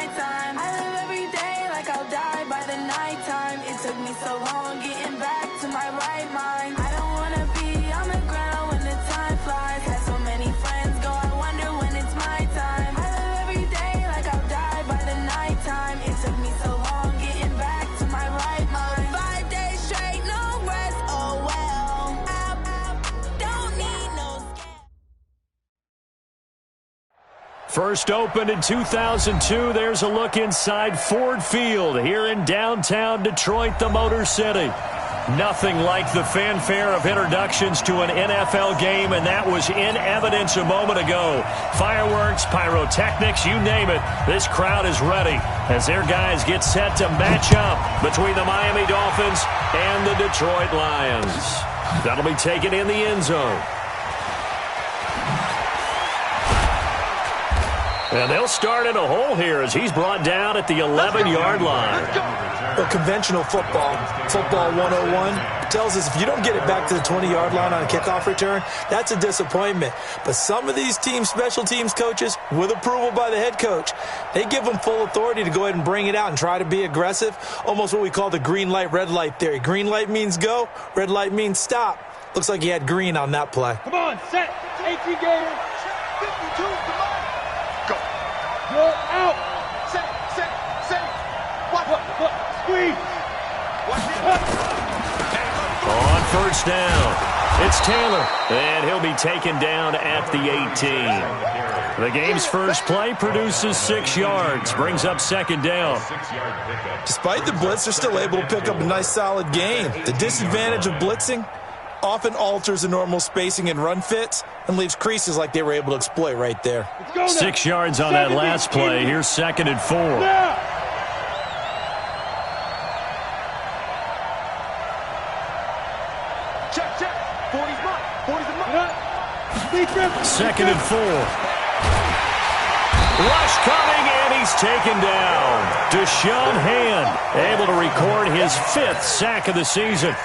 my time. I live every day like I'll die by the nighttime. It took me so long getting back to my right mind. I don't wanna be on the ground when the time flies. Had so many friends go, I wonder when it's my time. I live every day like I'll die by the nighttime. It took me so long getting back to my right mind. 5 days straight, no rest, oh well. Don't need no scale. First opened in 2002. There's a look inside Ford Field here in downtown Detroit, the Motor City. Nothing like the fanfare of introductions to an NFL game, and that was in evidence a moment ago. Fireworks, pyrotechnics, you name it. This crowd is ready as their guys get set to match up between the Miami Dolphins and the Detroit Lions. That'll be taken in the end zone. And they'll start in a hole here as he's brought down at the 11-yard line. Well, conventional football 101, tells us if you don't get it back to the 20-yard line on a kickoff return, that's a disappointment. But some of these special teams coaches, with approval by the head coach, they give them full authority to go ahead and bring it out and try to be aggressive, almost what we call the green light, red light theory. Green light means go, red light means stop. Looks like he had green on that play. Come on, set, 18 Gators, 52, come on. Go out. Set. What? Squeeze. On first down, it's Taylor, and he'll be taken down at the 18. The game's first play produces 6 yards, brings up second down. Despite the blitz, they're still able to pick up a nice solid gain. The disadvantage of blitzing often alters the normal spacing and run fits and leaves creases like they were able to exploit right there. 6 yards on that last play. Here's second and 4. Check. 40's mine. 40's mine. Second and 4. Rush coming, and he's taken down. Deshaun Hand able to record his 5th sack of the season.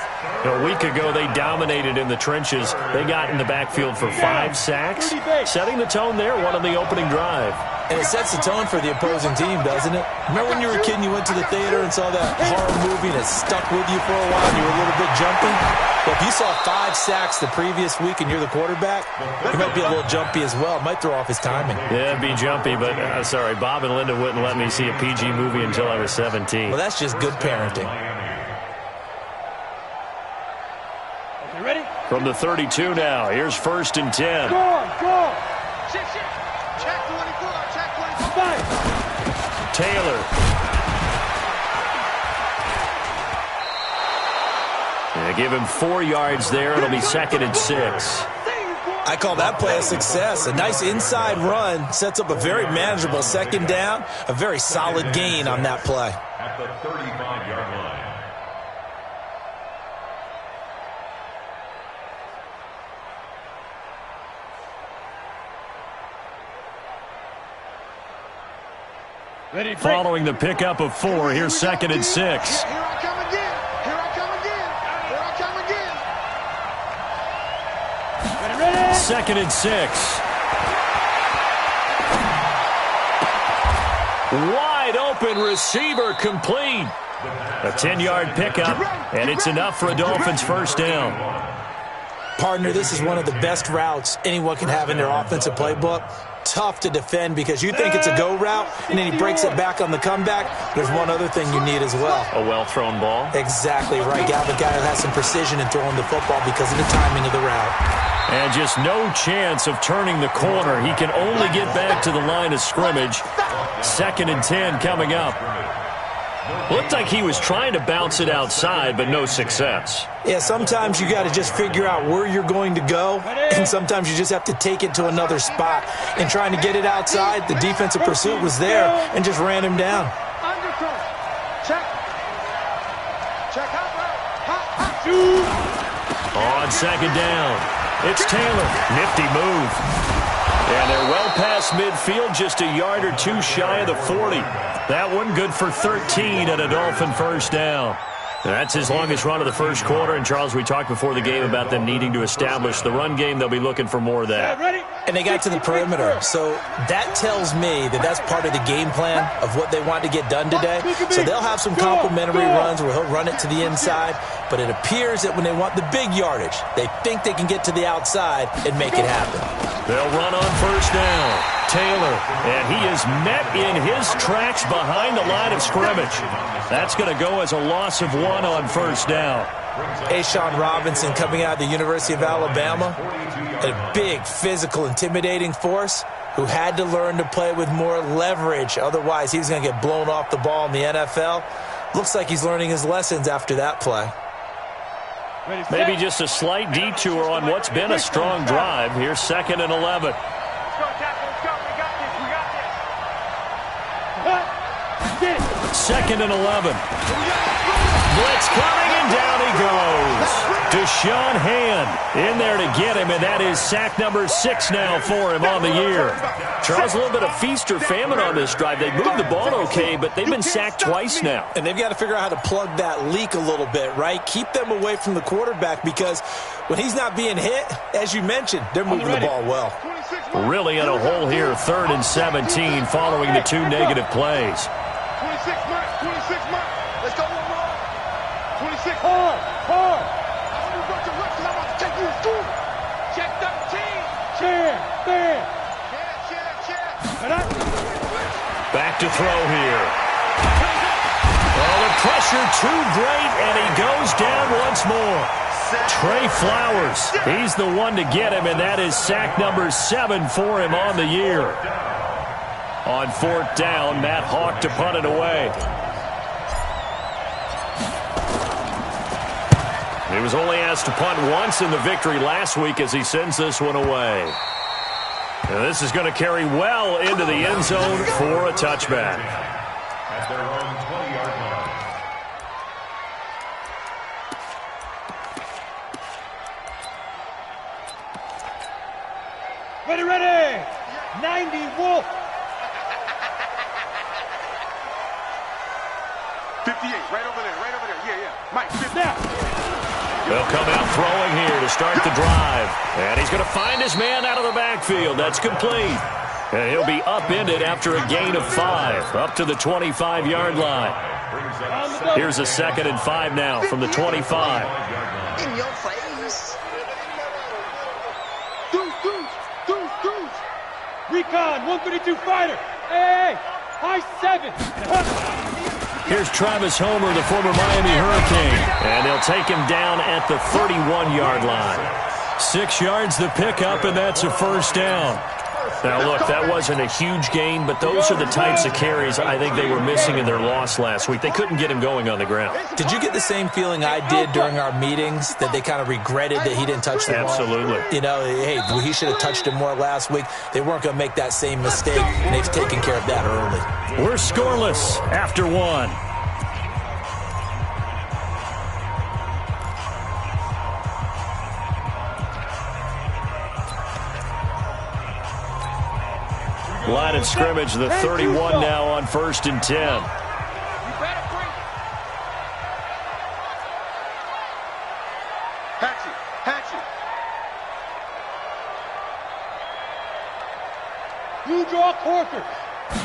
A week ago, they dominated in the trenches. They got in the backfield for 5 sacks, setting the tone there, one on the opening drive. And it sets the tone for the opposing team, doesn't it? Remember when you were a kid and you went to the theater and saw that horror movie and it stuck with you for a while and you were a little bit jumpy? Well, if you saw 5 sacks the previous week and you're the quarterback, you might be a little jumpy as well. It might throw off his timing. Yeah, it'd be jumpy, but sorry, Bob and Linda wouldn't let me see a PG movie until I was 17. Well, that's just good parenting. Ready? From the 32 now, here's first and 10. Go. Check 24. Taylor. They give him 4 yards there. It'll be second and 6. I call that play a success. A nice inside run sets up a very manageable second down. A very solid gain on that play. At the 35-yard line. Following the pickup of 4, here's second and 6. Here I come again. Ready? Second and 6. Wide open receiver complete. A 10-yard pickup, and it's enough for a Dolphins first down. Partner, this is one of the best routes anyone can have in their offensive playbook. Tough to defend because you think it's a go route, and then he breaks it back on the comeback. There's one other thing you need as well. A well-thrown ball. Exactly right. You have a guy that has some precision in throwing the football because of the timing of the route. And just no chance of turning the corner. He can only get back to the line of scrimmage. Second and 10 coming up. Looked like he was trying to bounce it outside, but no success. Yeah, sometimes you got to just figure out where you're going to go, and sometimes you just have to take it to another spot. And trying to get it outside, the defensive pursuit was there and just ran him down. Check. On second down, it's Taylor. Nifty move. And they're well past midfield, just a yard or two shy of the 40. That one good for 13 at a Dolphin first down. That's his longest run of the first quarter. And, Charles, we talked before the game about them needing to establish the run game. They'll be looking for more of that. And they got to the perimeter. So that tells me that that's part of the game plan of what they want to get done today. So they'll have some complimentary runs where he'll run it to the inside. But it appears that when they want the big yardage, they think they can get to the outside and make it happen. They'll run on first down. Taylor, and he is met in his tracks behind the line of scrimmage. That's going to go as a loss of 1 on first down. A'Shawn Robinson coming out of the University of Alabama, a big, physical, intimidating force who had to learn to play with more leverage. Otherwise, he's going to get blown off the ball in the NFL. Looks like he's learning his lessons after that play. Maybe just a slight detour on what's been a strong drive. Here's 2nd and 11. Second and 11. Blitz coming, and down he goes. Deshaun Hand in there to get him, and that is sack number 6 now for him on the year. Charles, a little bit of feast or famine on this drive. They moved the ball okay, but they've been sacked twice now. And they've got to figure out how to plug that leak a little bit, right? Keep them away from the quarterback, because when he's not being hit, as you mentioned, they're moving the ball well. Really in a hole here, 3rd and 17 following the 2 negative plays. 26 mark. Let's go one more. 26 hard. I want to go to left because I want to take you to school. Check 13. Chair. Back to throw here. Oh, the pressure too great, and he goes down once more. Trey Flowers, he's the one to get him, and that is sack number 7 for him on the year. On 4th down, Matt Hawk to punt it away. He was only asked to punt once in the victory last week as he sends this one away. And this is going to carry well into the end zone for a touchback. At their own 20-yard line. Ready. 90 Wolf. 58, right over there. Yeah. Mike, 50. They'll come out throwing here to start the drive. And he's going to find his man out of the backfield. That's complete. And he'll be upended after a gain of 5, up to the 25-yard line. Here's a 2nd and 5 now from the 25. In your face. Deuce. Recon, 132 fighter. Hey, high 7. Here's Travis Homer, the former Miami Hurricane. And they'll take him down at the 31-yard line. 6 yards the pickup, and that's a first down. Now, look, that wasn't a huge gain, but those are the types of carries I think they were missing in their loss last week. They couldn't get him going on the ground. Did you get the same feeling I did during our meetings, that they kind of regretted that he didn't touch the ball? Absolutely. You know, hey, he should have touched him more last week. They weren't going to make that same mistake, and they've taken care of that early. We're scoreless after 1. Line of scrimmage, the 31 now on 1st and 10. Hatchet. You draw Corker.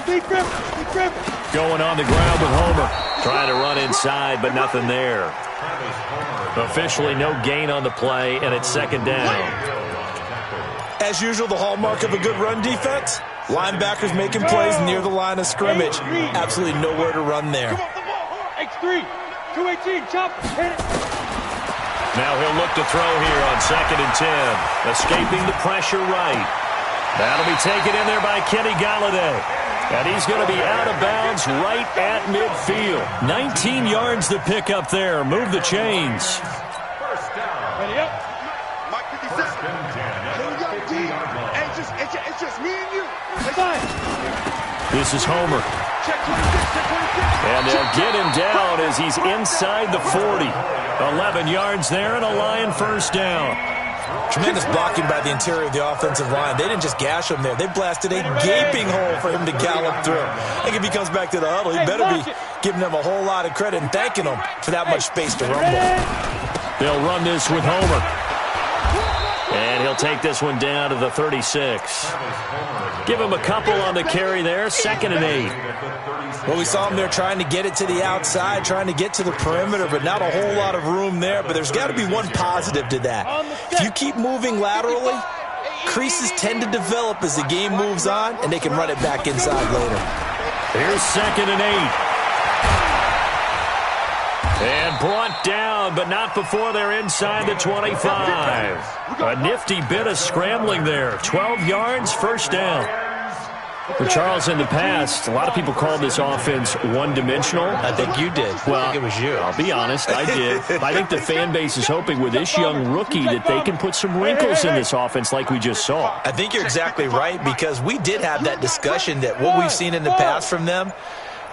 Steve Griffin. Going on the ground with Homer. Trying to run inside, but nothing there. Officially no gain on the play, and it's 2nd down. As usual, the hallmark of a good run defense, linebackers making plays near the line of scrimmage. Absolutely nowhere to run there. X3, 218, chop, hit it. Now he'll look to throw here on 2nd and 10. Escaping the pressure right. That'll be taken in there by Kenny Golladay. And he's going to be out of bounds right at midfield. 19 yards the pick up there. Move the chains. First down. Ready up. Mike 57. It's just me and you. Fine. This is Homer. Check 26. And they'll get him down as he's inside the 40. 11 yards there and a Lion first down. Tremendous blocking by the interior of the offensive line. They didn't just gash him there. They blasted a gaping hole for him to gallop through. I think if he comes back to the huddle, he better be giving them a whole lot of credit and thanking them for that much space to rumble. They'll run this with Homer. And he'll take this one down to the 36. Give him a couple on the carry there. 2nd and 8. Well, we saw him there trying to get it to the outside, trying to get to the perimeter, but not a whole lot of room there. But there's got to be one positive to that. If you keep moving laterally, creases tend to develop as the game moves on, and they can run it back inside later. Here's 2nd and 8. And brought down, but not before they're inside the 25. A nifty bit of scrambling there. 12 yards, 1st down. For Charles, in the past, a lot of people called this offense one-dimensional. I think you did. Well, I think it was you. I'll be honest, I did. I think the fan base is hoping with this young rookie that they can put some wrinkles in this offense like we just saw. I think you're exactly right, because we did have that discussion that what we've seen in the past from them,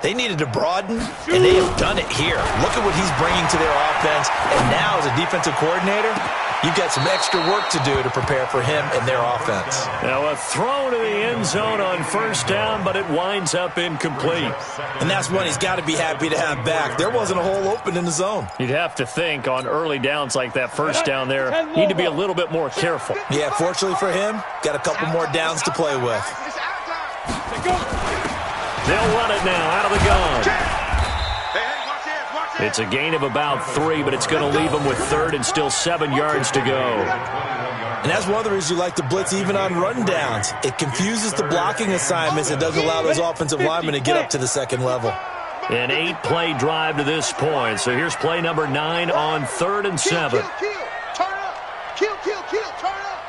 they needed to broaden, and they have done it here. Look at what he's bringing to their offense, and now as a defensive coordinator, you've got some extra work to do to prepare for him and their offense. Now a throw to the end zone on 1st down, but it winds up incomplete. And that's one he's got to be happy to have back. There wasn't a hole open in the zone. You'd have to think on early downs like that 1st down there, need to be a little bit more careful. Yeah, fortunately for him, got a couple more downs to play with. They'll run it now out of the gun. It's a gain of about 3, but it's going to leave them with 3rd and still 7 yards to go. And that's one of the reasons you like to blitz even on run downs. It confuses the blocking assignments. It doesn't allow those offensive linemen to get up to the 2nd level. An 8-play drive to this point. So here's play number 9 on 3rd and 7. Turn up. Kill, turn up.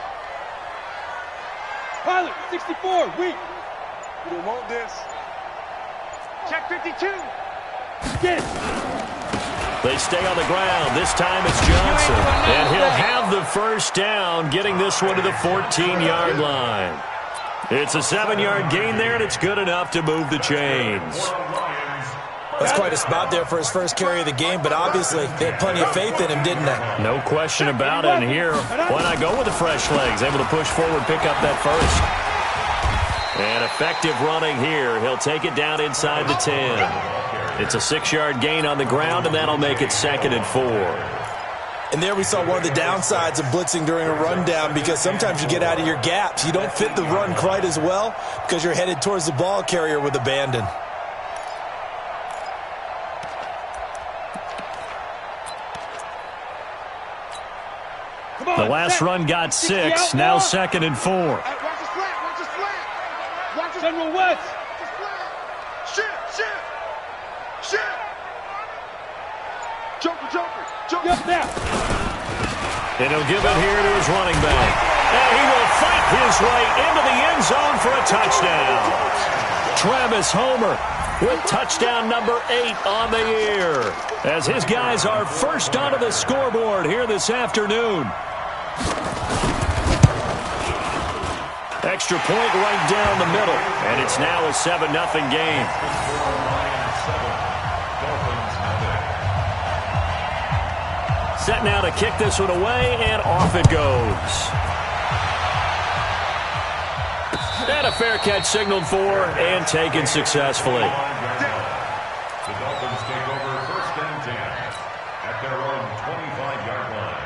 Pilot, 64, weak. You don't want this. Check 52. Get it. They stay on the ground. This time it's Johnson. And he'll have the 1st down, getting this one to the 14-yard line. It's a 7-yard gain there, and it's good enough to move the chains. That's quite a spot there for his first carry of the game, but obviously they had plenty of faith in him, didn't they? No question about it. And here, why not go with the fresh legs? Able to push forward, pick up that 1st. And effective running here. He'll take it down inside the 10. It's a 6-yard gain on the ground, and that'll make it 2nd and 4. And there we saw one of the downsides of blitzing during a rundown, because sometimes you get out of your gaps. You don't fit the run quite as well because you're headed towards the ball carrier with abandon. The last run got 6. Now 2nd and 4. Watch the flat. General West. Shift. Joker. Yep, now. And he'll give it here to his running back. And he will fight his way into the end zone for a touchdown. Travis Homer with touchdown number 8 on the year, as his guys are first onto the scoreboard here this afternoon. Extra point right down the middle, and it's now a 7-0 game. Set now to kick this one away, and off it goes. And a fair catch signaled for and taken successfully. The Dolphins take over 1st and 10 at their own 25-yard line.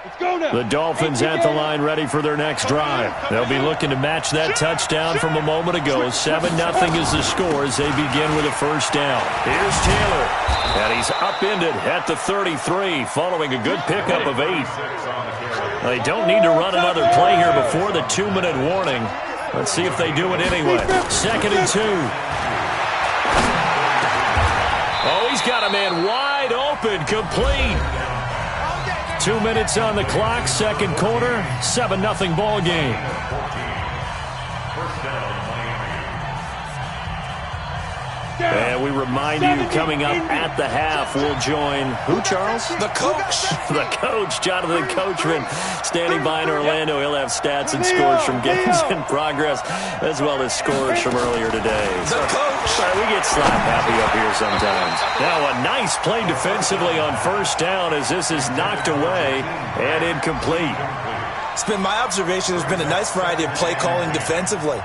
Let's go now. The Dolphins at the line ready for their next drive. They'll be looking to match that touchdown from a moment ago. 7-0 is the score as they begin with a 1st down. Here's Taylor. And he's upended at the 33 following a good pickup of 8. They don't need to run another play here before the 2-minute warning. Let's see if they do it anyway. 2nd and 2. Oh, he's got a man wide open, complete. 2 minutes on the clock, 2nd quarter, 7-0 ball game. 1st down, Miami. And we remind you, coming up at the half, we'll join who, Charles? The coach. The coach, Jonathan Coachman, standing by in Orlando. He'll have stats and scores from games in progress, as well as scores from earlier today. The coach. We get slap happy up here sometimes. Now a nice play defensively on first down as this is knocked away and incomplete. It's been my observation there's been a nice variety of play calling defensively.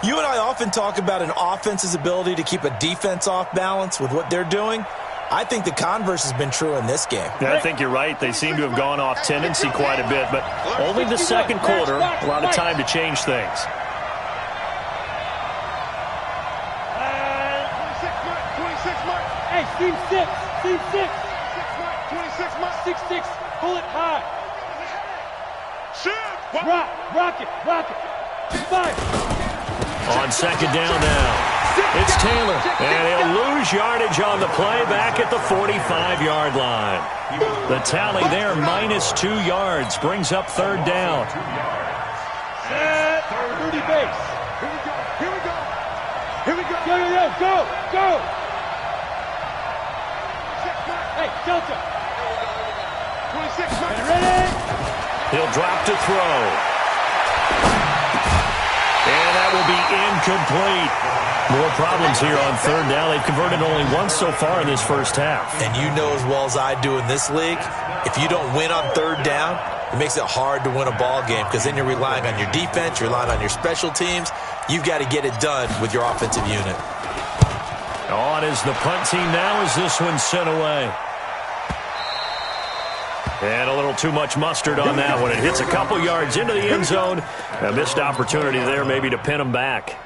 You and I often talk about an offense's ability to keep a defense off balance with what they're doing. I think the converse has been true in this game. Yeah, I think you're right. They seem to have gone off tendency quite a bit, but only the second quarter, a lot of time to change things. 26 mark. Hey, team 6. Team 6. 26 mark. 6-6. Pull it high. Shoot. Rock it. 5. On second down now, it's Taylor, and he'll lose yardage on the play back at the 45-yard line. The tally there, -2 yards, brings up third down. Set. 30 base. Here we go. Go. Hey, Delta. 26 mark. Ready? He'll drop to throw. And that will be incomplete. More problems here on third down. They've converted only once so far in this first half. And you know as well as I do in this league, if you don't win on third down, it makes it hard to win a ball game because then you're relying on your defense, you're relying on your special teams. You've got to get it done with your offensive unit. On is the punt team now as this one's sent away. And a little too much mustard on that one. It hits a couple yards into the end zone. A missed opportunity there maybe to pin them back.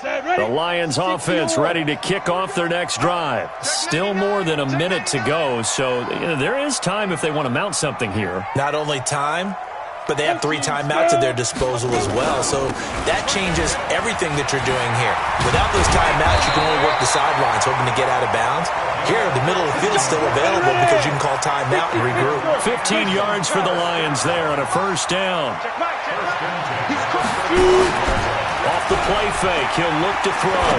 The Lions offense ready to kick off their next drive. Still more than a minute to go, so there is time if they want to mount something here. Not only time, but they have 3 timeouts at their disposal as well, so that changes everything that you're doing here. Without those timeouts, you can only work the sidelines, hoping to get out of bounds. Here, the middle of the field is still available because you can call timeout and regroup. 15 yards for the Lions there on a first down. Off the play fake, he'll look to throw.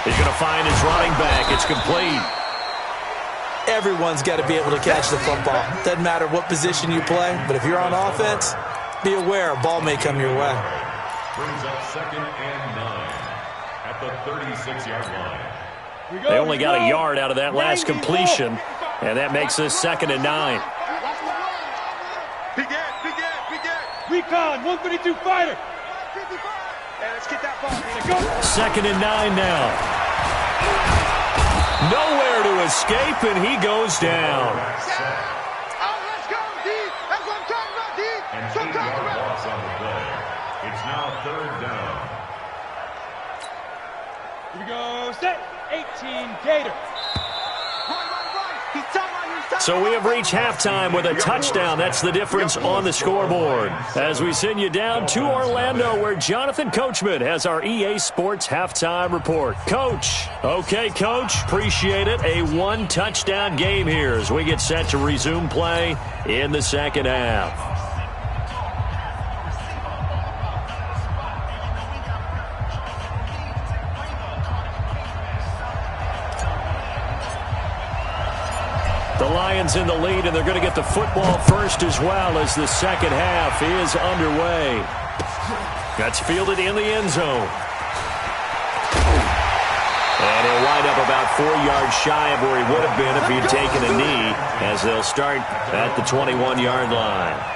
He's going to find his running back. It's complete. Everyone's got to be able to catch the football. Doesn't matter what position you play, but if you're on offense, be aware a ball may come your way. Brings up 2nd and 9 at the 36-yard line. They only got a yard out of that last completion, and that makes this 2nd and 9. Begin. Recon, 132 fighter. Hey, let's get that ball. 2nd and 9 now. Nowhere to escape, and he goes down. Oh, let's go, D. That's what I'm talking about, D. And That's what I'm talking 8-yard about. loss on the play. It's now 3rd down. Here we go. Set. 18 Gator. He's talking about So we have reached halftime with a touchdown. That's the difference on the scoreboard. As we send you down to Orlando, where Jonathan Coachman has our EA Sports halftime report. Coach. Okay, Coach. Appreciate it. A 1-touchdown game here as we get set to resume play in the second half. The Lions in the lead, and they're going to get the football first as well as the second half is underway. That's fielded in the end zone. And he'll wind up about 4 yards shy of where he would have been if he had taken a knee, as they'll start at the 21-yard line.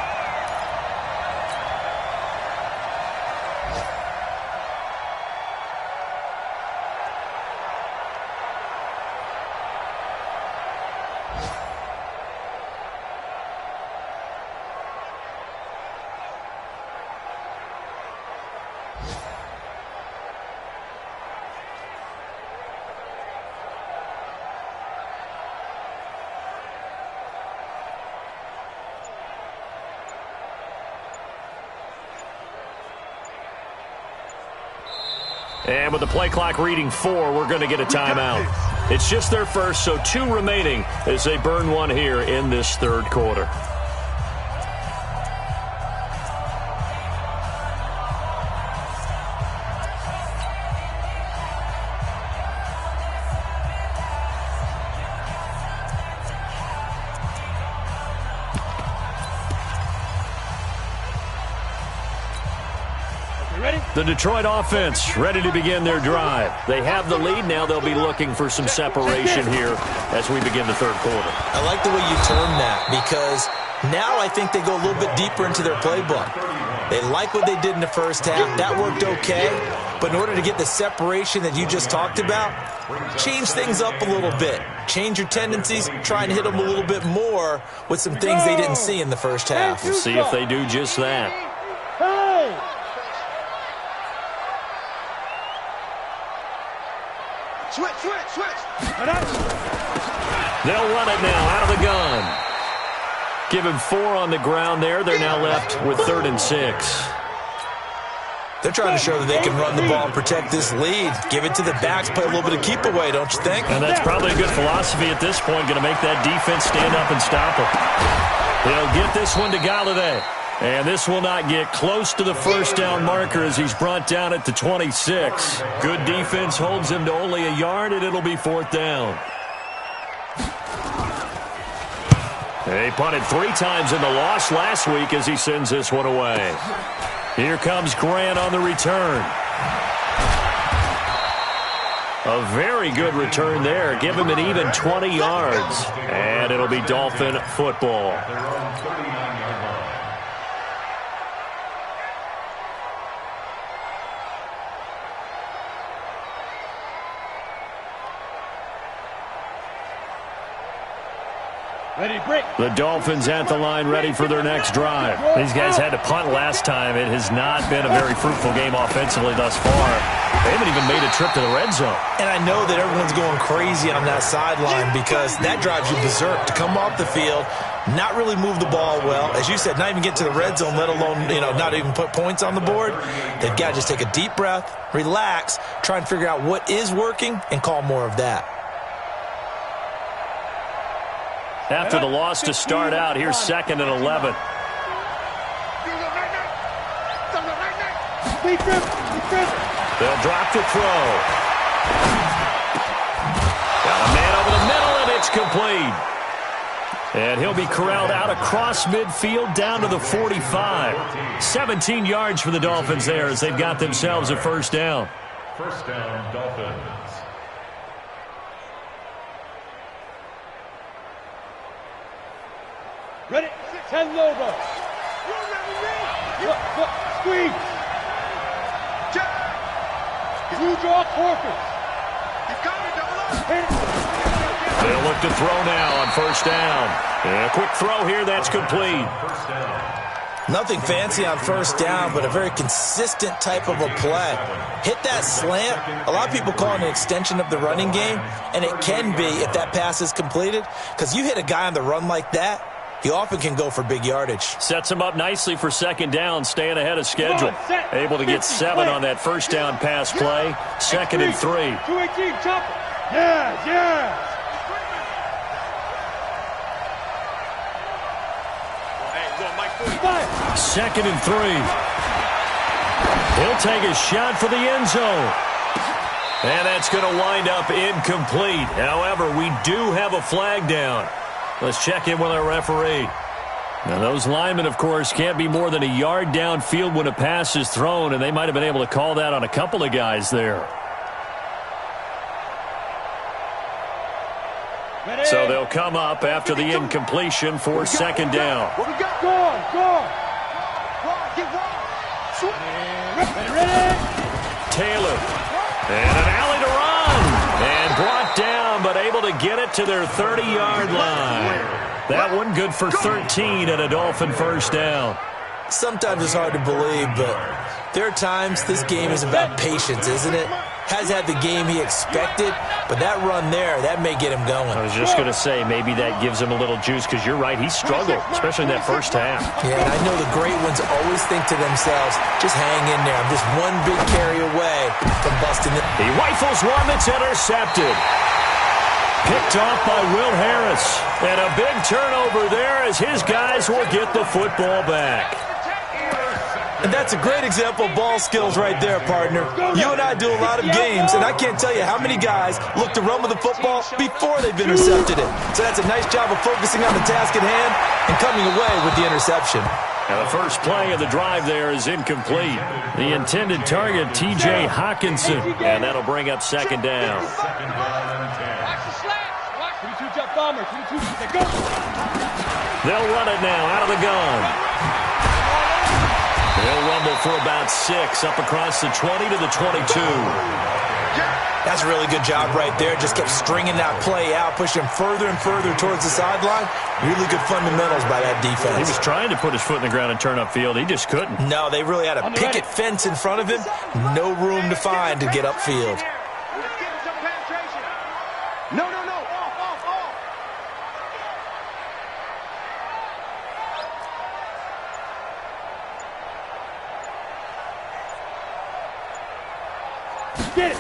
And with the play clock reading 4, we're going to get a timeout. It's just their first, so 2 remaining as they burn one here in this third quarter. The Detroit offense ready to begin their drive. They have the lead. Now they'll be looking for some separation here as we begin the third quarter. I like the way you term that, because now I think they go a little bit deeper into their playbook. They like what they did in the first half. That worked okay. But in order to get the separation that you just talked about, change things up a little bit. Change your tendencies. Try and hit them a little bit more with some things they didn't see in the first half. We'll see if they do just that. Switch. They'll run it now out of the gun. Give him 4 on the ground there. They're now left with 3rd and 6. They're trying to show that they can run the ball and protect this lead. Give it to the backs, play a little bit of keep away, don't you think? And that's probably a good philosophy at this point, going to make that defense stand up and stop them. They'll get this one to Galladay. And this will not get close to the first down marker as he's brought down at the 26. Good defense holds him to only a yard, and it'll be 4th down. They punted 3 times in the loss last week as he sends this one away. Here comes Grant on the return. A very good return there. Give him an even 20 yards. And it'll be Dolphin football. Ready, break. The Dolphins at the line, ready for their next drive. These guys had to punt last time. It has not been a very fruitful game offensively thus far. They haven't even made a trip to the red zone. And I know that everyone's going crazy on that sideline because that drives you berserk to come off the field, not really move the ball well. As you said, not even get to the red zone, let alone, not even put points on the board. They've got to just take a deep breath, relax, try and figure out what is working, and call more of that. After the loss to start out, here's 2nd and 11. They'll drop to throw. Got a man over the middle, and it's complete. And he'll be corralled out across midfield down to the 45. 17 yards for the Dolphins there as they've got themselves a first down. First down, Dolphins. Ready, 10 Lobo. Look, squeeze. Two draw Corpus. They'll look to throw now on first down. And a quick throw here, that's complete. Nothing fancy on first down, but a very consistent type of a play. Hit that slant. A lot of people call it an extension of the running game, and it can be if that pass is completed, because you hit a guy on the run like that, he often can go for big yardage. Sets him up nicely for second down, staying ahead of schedule. Able to get 7 on that first down pass play. 2nd and 3. 218, chopper. Yeah. 2nd and 3. He'll take a shot for the end zone. And that's going to wind up incomplete. However, we do have a flag down. Let's check in with our referee. Now, those linemen, of course, can't be more than a yard downfield when a pass is thrown, and they might have been able to call that on a couple of guys there. Ready? So they'll come up after the incompletion for second down. What we got? Go on. Ready? Taylor. And an alley to run. And brought down, but able to get it to their 30-yard line. That one good for 13 and a Dolphin first down. Sometimes it's hard to believe, but there are times this game is about patience, isn't it? Has had the game he expected, but that run there, that may get him going. I was just going to say, maybe that gives him a little juice, because you're right, he struggled, especially in that first half. Yeah, and I know the great ones always think to themselves, just hang in there. I'm just one big carry away from busting it. He rifles one that's intercepted. Picked off by Will Harris. And a big turnover there as his guys will get the football back. And that's a great example of ball skills right there, partner. You and I do a lot of games, and I can't tell you how many guys look to run with the football before they've intercepted it. So that's a nice job of focusing on the task at hand and coming away with the interception. And the first play of the drive there is incomplete. The intended target, T.J. Hawkinson. And that'll bring up second down. Watch the slants. Watch 22 jump bomber. 22. They go. They'll run it now out of the gun. They'll rumble for about 6 up across the 20 to the 22. That's a really good job right there. Just kept stringing that play out, pushing him further and further towards the sideline. Really good fundamentals by that defense. He was trying to put his foot in the ground and turn upfield. He just couldn't. No, they really had a picket fence in front of him. No room to find to get upfield. Let's get him some penetration. No. Off. Get it.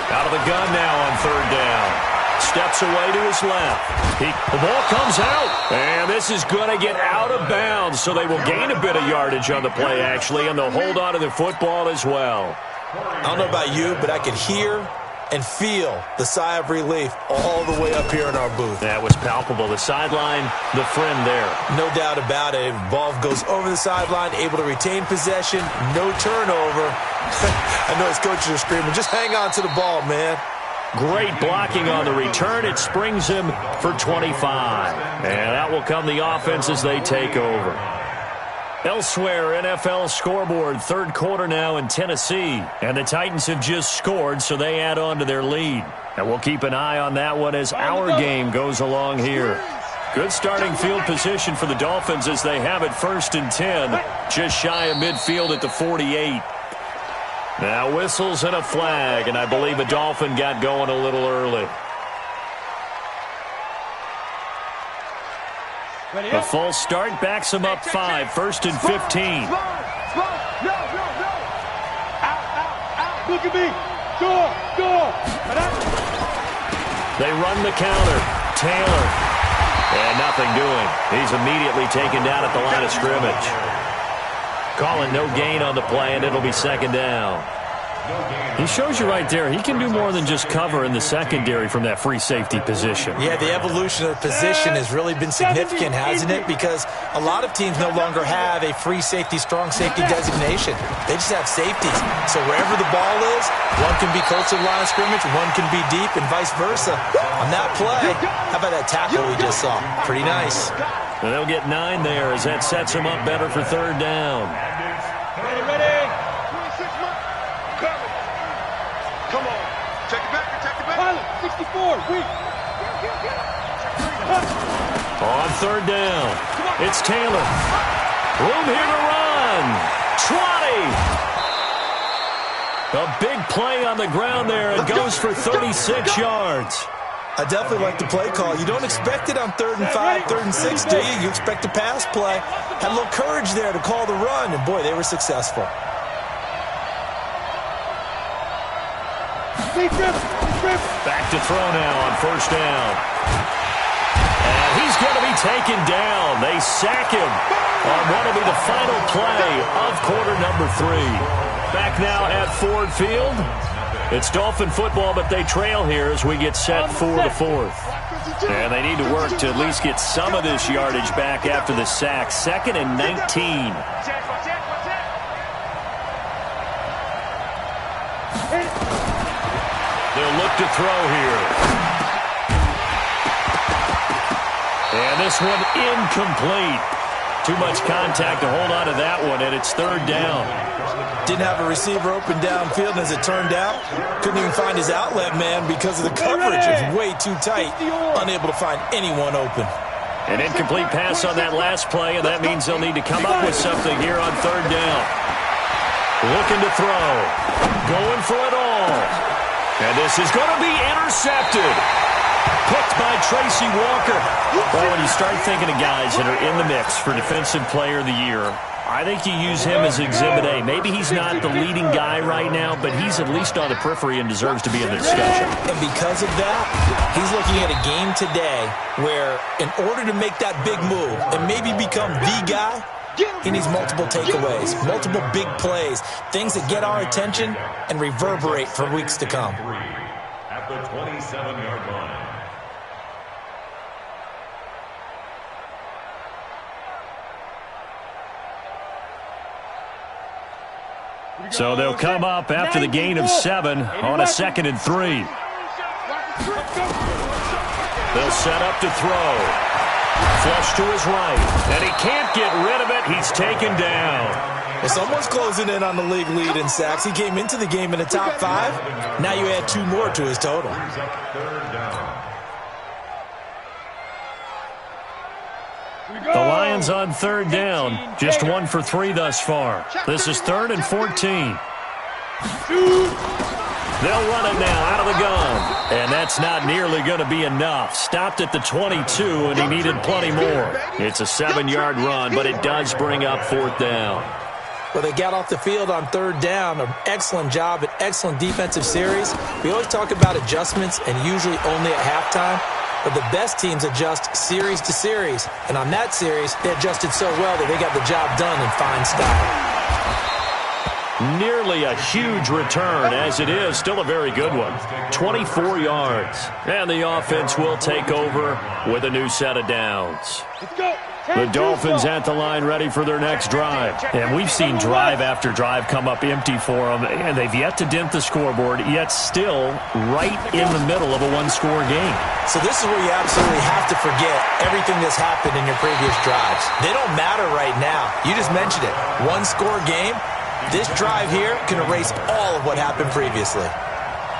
Out of the gun now on third down. Steps away to his left. The ball comes out. And this is going to get out of bounds, so they will gain a bit of yardage on the play, actually, and they'll hold on to the football as well. I don't know about you, but I could hear and feel the sigh of relief all the way up here in our booth. That was palpable. The sideline, the friend there. No doubt about it. Ball goes over the sideline, able to retain possession, no turnover. I know his coaches are screaming, just hang on to the ball, man. Great blocking on the return. It springs him for 25. And that will come the offense as they take over. Elsewhere, NFL scoreboard, third quarter now in Tennessee. And the Titans have just scored, so they add on to their lead. And we'll keep an eye on that one as our game goes along here. Good starting field position for the Dolphins as they have it 1st and 10. Just shy of midfield at the 48. Now whistles and a flag, and I believe a Dolphin got going a little early. The false start backs him up 5, 1st and 15. No. Out. Look at me. Go. They run the counter. Taylor. And nothing doing. He's immediately taken down at the line of scrimmage. Calling no gain on the play, and it'll be second down. He shows you right there, he can do more than just cover in the secondary from that free safety position. Yeah, the evolution of the position has really been significant, hasn't it? Because a lot of teams no longer have a free safety, strong safety designation. They just have safeties. So wherever the ball is, one can be close to the line of scrimmage, one can be deep, and vice versa. On that play, how about that tackle we just saw? Pretty nice. And they'll get 9 there as that sets them up better for third down. Ready. 26 months. Cover. Come on. Take it back. Pilot, 64, weak. On third down, it's Taylor. Room here to run. 20. A big play on the ground there. It goes for 36 yards. I definitely like the play call. You don't expect it on 3rd and 5, 3rd and 6, do you? You expect a pass play. Had a little courage there to call the run, and boy, they were successful. Back to throw now on 1st down. And he's going to be taken down. They sack him on what will be the final play of quarter number 3. Back now at Ford Field. It's Dolphin football, but they trail here as we get set for the 4th. And they need to work to at least get some of this yardage back after the sack. 2nd and 19. They'll look to throw here. And this one incomplete. Too much contact to hold on to that one, and it's 3rd down. Didn't have a receiver open downfield, and as it turned out, couldn't even find his outlet man because of the coverage. It was way too tight, unable to find anyone open. An incomplete pass on that last play, and that means they'll need to come up with something here on 3rd down. Looking to throw. Going for it all. And this is going to be intercepted. Picked by Tracy Walker. Well, when you start thinking of guys that are in the mix for Defensive Player of the Year, I think you use him as Exhibit A. Maybe he's not the leading guy right now, but he's at least on the periphery and deserves to be in the discussion. And because of that, he's looking at a game today where in order to make that big move and maybe become the guy, he needs multiple takeaways, multiple big plays, things that get our attention and reverberate for weeks to come. At the 27-yard line. So they'll come up after the gain of 7 on a 2nd and 3. They'll set up to throw. Flush to his right. And he can't get rid of it. He's taken down. Well, someone's closing in on the league lead in sacks. He came into the game in the top 5. Now you add 2 more to his total. The Lions on 3rd down. Just 1 for 3 thus far. This is 3rd and 14. They'll run it now out of the gun. And that's not nearly going to be enough. Stopped at the 22, and he needed plenty more. It's a 7-yard run, but it does bring up 4th down. Well, they got off the field on 3rd down. An excellent job, an excellent defensive series. We always talk about adjustments, and usually only at halftime. But the best teams adjust series to series. And on that series, they adjusted so well that they got the job done in fine style. Nearly a huge return, as it is. Still a very good one. 24 yards. And the offense will take over with a new set of downs. Let's go. The Dolphins at the line ready for their next drive. And we've seen drive after drive come up empty for them, and they've yet to dent the scoreboard, yet still right in the middle of a 1-score game. So this is where you absolutely have to forget everything that's happened in your previous drives. They don't matter right now. You just mentioned it. 1-score game. This drive here can erase all of what happened previously.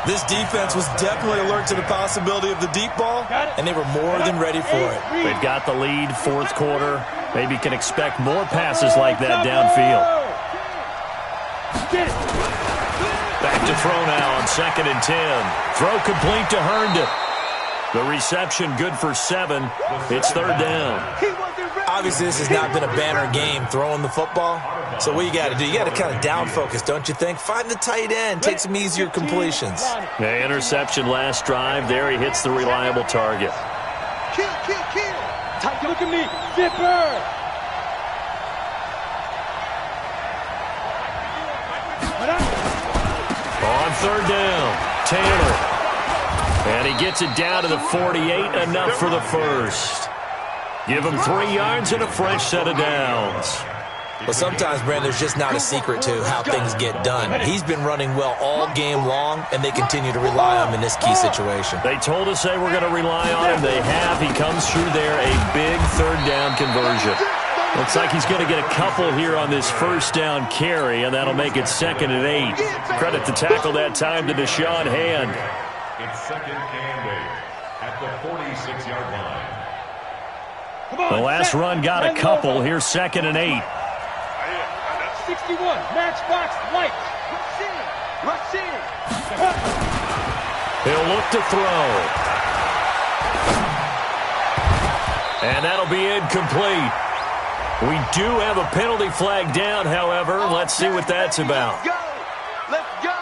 This defense was definitely alert to the possibility of the deep ball, and they were more than ready for it. They've got the lead, 4th quarter. Maybe can expect more passes like that downfield. Back to throw now on 2nd and 10. Throw complete to Herndon. The reception good for 7. It's 3rd down. Obviously, this has not been a banner game throwing the football. So what you got to do, you got to kind of down focus, don't you think? Find the tight end, take some easier completions. The interception last drive. There he hits the reliable target. Kill. Tight, look at me. Zipper. On 3rd down, Taylor. And he gets it down to the 48, enough for the first. Give him 3 yards and a fresh set of downs. Well, sometimes, Brand, there's just not a secret to how things get done. He's been running well all game long, and they continue to rely on him in this key situation. They told us they were going to rely on him. They have. He comes through there, a big 3rd down conversion. Looks like he's going to get a couple here on this 1st down carry, and that'll make it 2nd and 8. Credit the tackle that time to Deshaun Hand. It's 2nd and 8 at the 46-yard line. The last run got a couple. Here's 2nd and 8. 61, matchbox, light. Rush in. He'll look to throw. And that'll be incomplete. We do have a penalty flag down, however. Let's see what that's about. Let's go.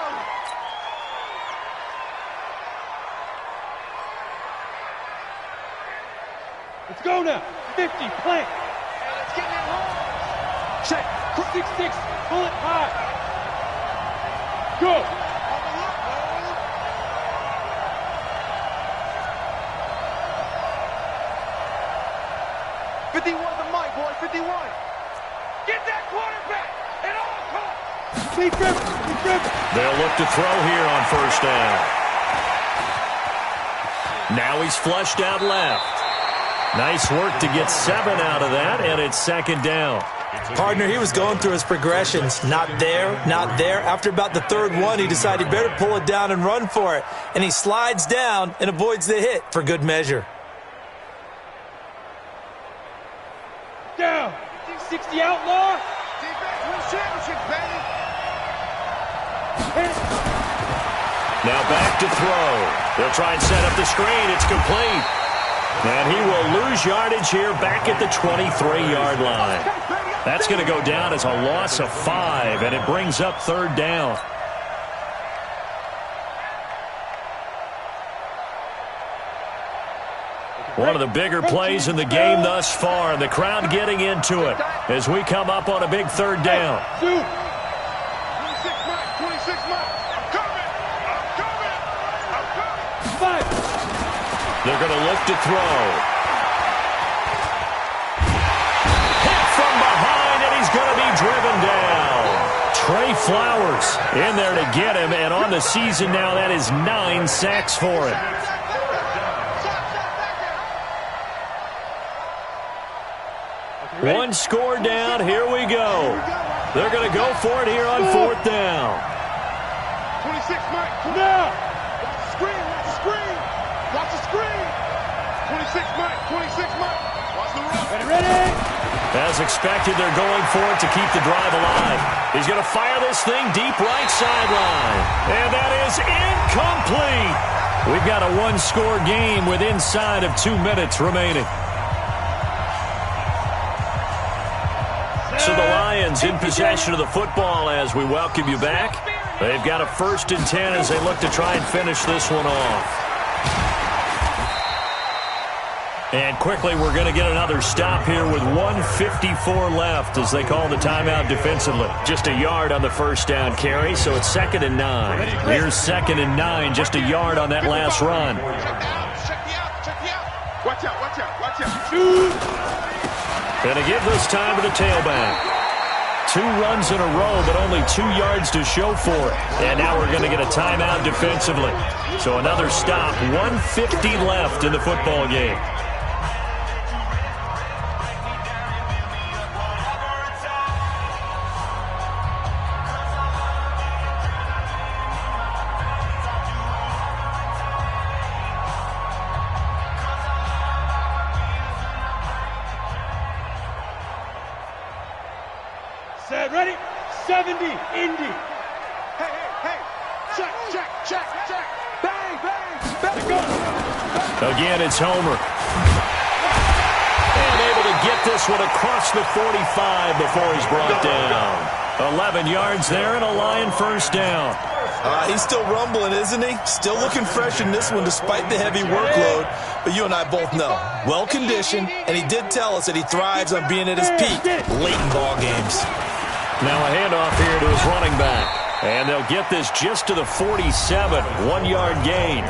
Let's go now. 50, plant. Let's get that home. Check. 6-6, bullet high. Go. 51 the mic, boy. 51. Get that quarterback at all costs. Defense. They'll look to throw here on 1st down. Now he's flushed out left. Nice work to get 7 out of that, and it's 2nd down. Partner, he was going through his progressions. Not there. After about the 3rd one, he decided he better pull it down and run for it. And he slides down and avoids the hit for good measure. Down. 60 outlaw. Defense wins championships, baby. Now back to throw. They'll try and set up the screen. It's complete. And he will lose yardage here back at the 23-yard line. That's going to go down as a loss of 5, and it brings up 3rd down. One of the bigger plays in the game thus far, and the crowd getting into it as we come up on a big 3rd down. 26 miles. I'm coming. 5. They're going to look to throw. Hit from behind, and he's going to be driven down. Trey Flowers in there to get him, and on the season now, that is 9 sacks for him. One score down. Here we go. They're going to go for it here on 4th down. 26, Mike. Now. Watch the screen. Watch the screen. Watch the screen. 26, Mike. 26, Mike. Watch the run. Ready? As expected, they're going for it to keep the drive alive. He's going to fire this thing deep right sideline. And that is incomplete. We've got a one-score game with inside of 2 minutes remaining. So the Lions in possession of the football as we welcome you back. They've got a 1st and 10 as they look to try and finish this one off. And quickly, we're going to get another stop here with 1:54 left as they call the timeout defensively. Just a yard on the 1st down carry, so it's 2nd and 9. Here's 2nd and 9, just a yard on that last run. Check the out. Watch out, watch out, watch out. Going to give this time to the tailback. 2 runs in a row, but only 2 yards to show for it. And now we're going to get a timeout defensively. So another stop, 1:50 left in the football game. Set, ready? 70, Indy. Hey. Check. Bang. Go. Again, it's Homer. And able to get this one across the 45 before he's brought down. 11 yards there and a Lion 1st down. He's still rumbling, isn't he? Still looking fresh in this one despite the heavy workload. But you and I both know, well-conditioned, and he did tell us that he thrives on being at his peak late in ball games. Now a handoff here to his running back. And they'll get this just to the 47, 1-yard gain.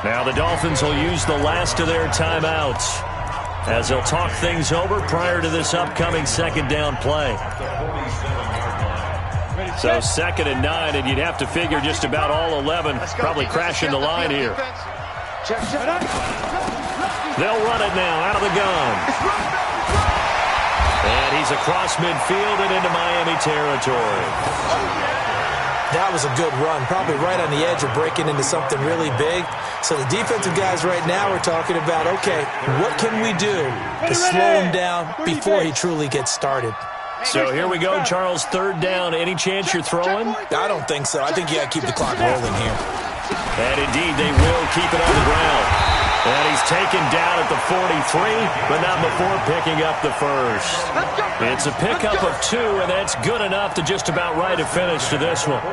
Now the Dolphins will use the last of their timeouts as they'll talk things over prior to this upcoming 2nd down play. So 2nd and 9, and you'd have to figure just about all 11 probably crashing the line here. They'll run it now out of the gun. And he's across midfield and into Miami territory. That was a good run, probably right on the edge of breaking into something really big. So the defensive guys right now are talking about, okay, what can we do to slow him down before he truly gets started? So here we go, Charles, 3rd down. Any chance you're throwing? I don't think so. I think you got to keep the clock rolling here. And indeed, they will keep it on the ground. And he's taken down at the 43, but not before picking up the 1st. It's a pickup of 2, and that's good enough to just about write a finish to this one.